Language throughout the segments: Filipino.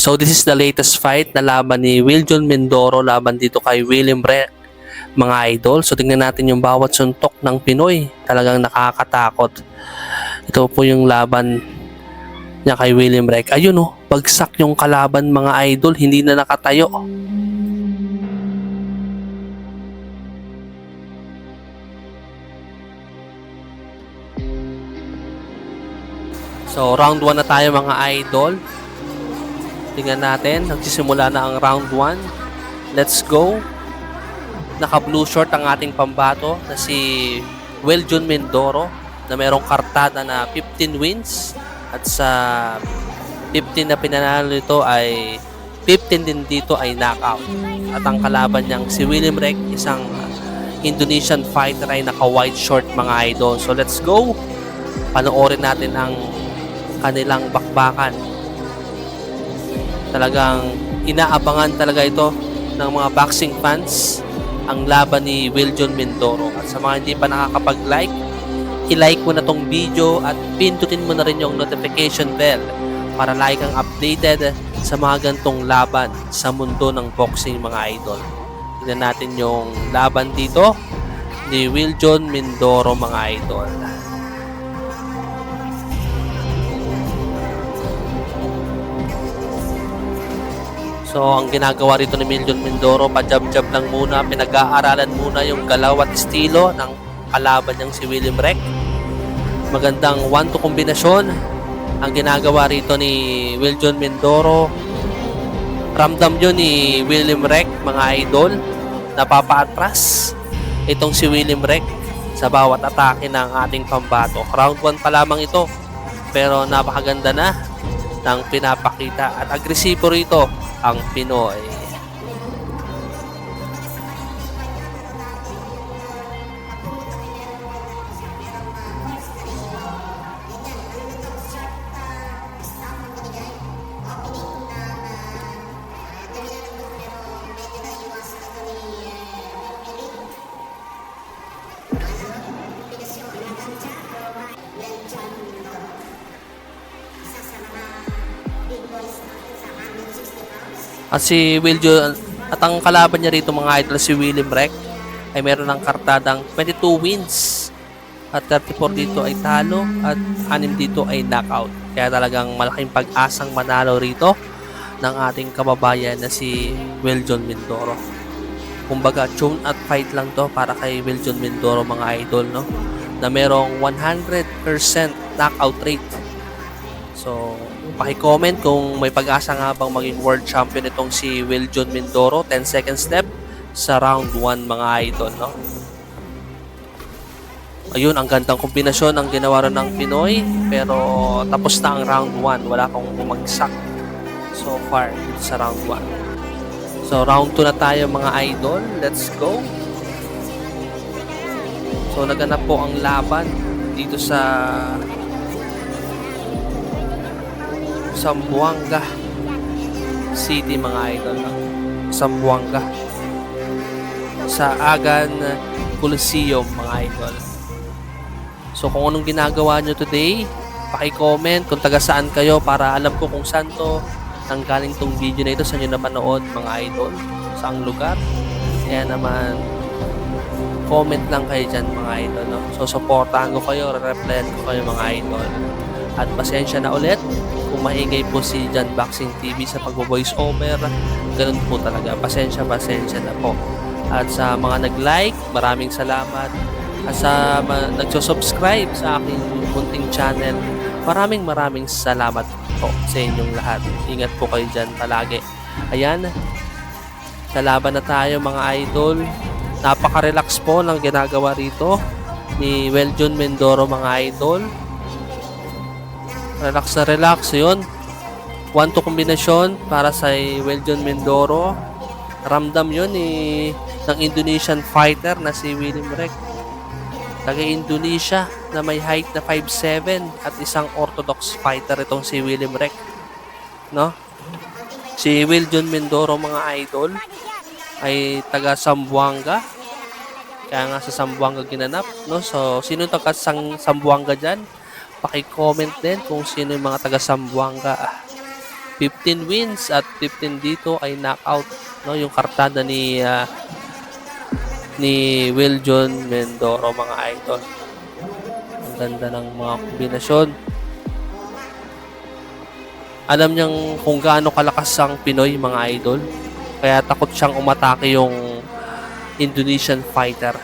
So this is the latest fight na laban ni Wiljon Mindoro laban dito kay William Rec, mga idol. So tingnan natin yung bawat suntok ng Pinoy. Talagang nakakatakot. Ito po yung laban niya kay William Rec. Ayun oh, bagsak yung kalaban mga idol, hindi na nakatayo. So round 1 na tayo mga idol. Tingnan natin, nagsisimula na ang round 1. Let's go. Naka-blue short ang ating pambato na si Wiljon Mindoro na mayroong kartada na 15 wins at sa 15 na pinanalo nito ay 15 din dito ay knockout. At ang kalaban niyang si William Rec, isang Indonesian fighter ay naka-white short mga idol. So let's go. Panoorin natin ang kanilang bakbakan. Talagang inaabangan talaga ito ng mga boxing fans ang laban ni Wiljon Mindoro. At sa mga hindi pa nakakapag-like, i-like mo na tong video at pindutin mo na rin yung notification bell para like ang updated sa mga gantong laban sa mundo ng boxing mga idol. Tignan natin yung laban dito ni Wiljon Mindoro mga idol. So, ang ginagawa rito ni Wiljon Mindoro, pa-jab-jab lang muna, pinag-aaralan muna yung galaw at estilo ng kalaban niyang si William Rec. Magandang 1-2 kombinasyon ang ginagawa rito ni Wiljon Mindoro. Ramdam yun ni William Rec, mga idol, napapaatras itong si William Rec sa bawat atake ng ating pambato. Round 1 pa lamang ito, pero napakaganda na ng pinapakita at agresibo rito ang Pinoy. At si Wiljon at ang kalaban niya rito mga idol si William Rec ay meron ng kartadang 22 wins at 34 dito ay talo at 6 dito ay knockout. Kaya talagang malaking pag-asang manalo rito ng ating kababayan na si Wiljon Mindoro. Kumbaga tune at fight lang to para kay Wiljon Mindoro mga idol, no, na merong 100% knockout rate. So paki-comment kung may pag-asa nga bang maging world champion itong si Wiljon Mindoro. 10 second step sa round 1 mga idol, no? Ayun, ang gandang kombinasyon ang ginawa rin ng Pinoy, pero tapos na ang round 1. Wala kang bumagsak so far dito sa round 1. So round 2 na tayo mga idol. Let's go. So naganap po ang laban dito sa Zamboanga City mga idol, no? Zamboanga sa Agan Coliseum mga idol. So kung anong ginagawa nyo today, paki-comment kung taga saan kayo para alam ko kung saan to nanggaling tong video na ito, saan nyo napanood mga idol, saang lugar. Kaya naman comment lang kayo dyan mga idol, no? So supportahan ko kayo, re-replyan ko kayo mga idol. At pasensya na ulit kung maingay po si John Boxing TV sa pag-voice over. Ganun po talaga. Pasensya na po. At sa mga nag-like, maraming salamat. At sa nagsusubscribe sa aking munting channel, maraming salamat po sa inyong lahat. Ingat po kayo dyan palagi. Ayan, sa laban na tayo mga idol. Napaka-relax po ng ginagawa rito ni Wiljon Mindoro mga idol. Relax na relax. Yun, 1-2 kombinasyon para sa Wiljon Mindoro. Ramdam yun ng Indonesian fighter na si William Rec. Taga Indonesia na may height na 5'7" at isang orthodox fighter itong si William Rec, no? Si Wiljon Mindoro mga idol ay taga Zamboanga. Kaya nga sa Zamboanga ginanap, no? So sino taga Zamboanga dyan? Paki-comment din kung sino yung mga taga Zamboanga. 15 wins at 15 dito ay knockout, no? Yung kartada ni Wiljon Mindoro, mga idol. Ang ganda ng mga kombinasyon. Alam niyang kung gaano kalakas ang Pinoy, mga idol. Kaya takot siyang umatake yung Indonesian fighter.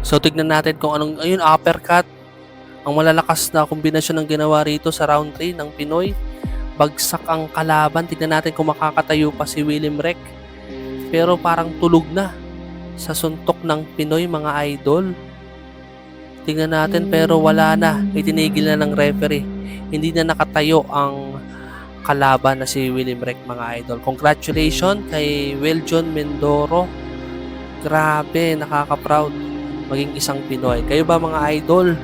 So tignan natin kung anong, ayun, uppercut. Ang malalakas na kombinasyon ng ginawa rito sa round 3 ng Pinoy. Bagsak ang kalaban. Tignan natin kung makakatayo pa si William Rec. Pero parang tulog na sa suntok ng Pinoy, mga idol. Tignan natin, pero wala na. Itinigil na ng referee. Hindi na nakatayo ang kalaban na si William Rec, mga idol. Congratulations kay Wiljon Mindoro. Grabe, nakaka-proud maging isang Pinoy. Kayo ba, mga idol?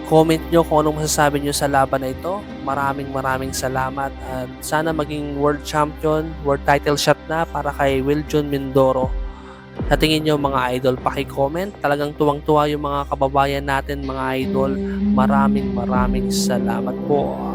Comment nyo kung anong masasabi nyo sa laban na ito. Maraming salamat at sana maging world champion, world title shot na para kay Wiljon Mindoro. Sa tingin nyo, mga idol, paki-comment. Talagang tuwang-tuwa yung mga kababayan natin, mga idol. Maraming salamat po.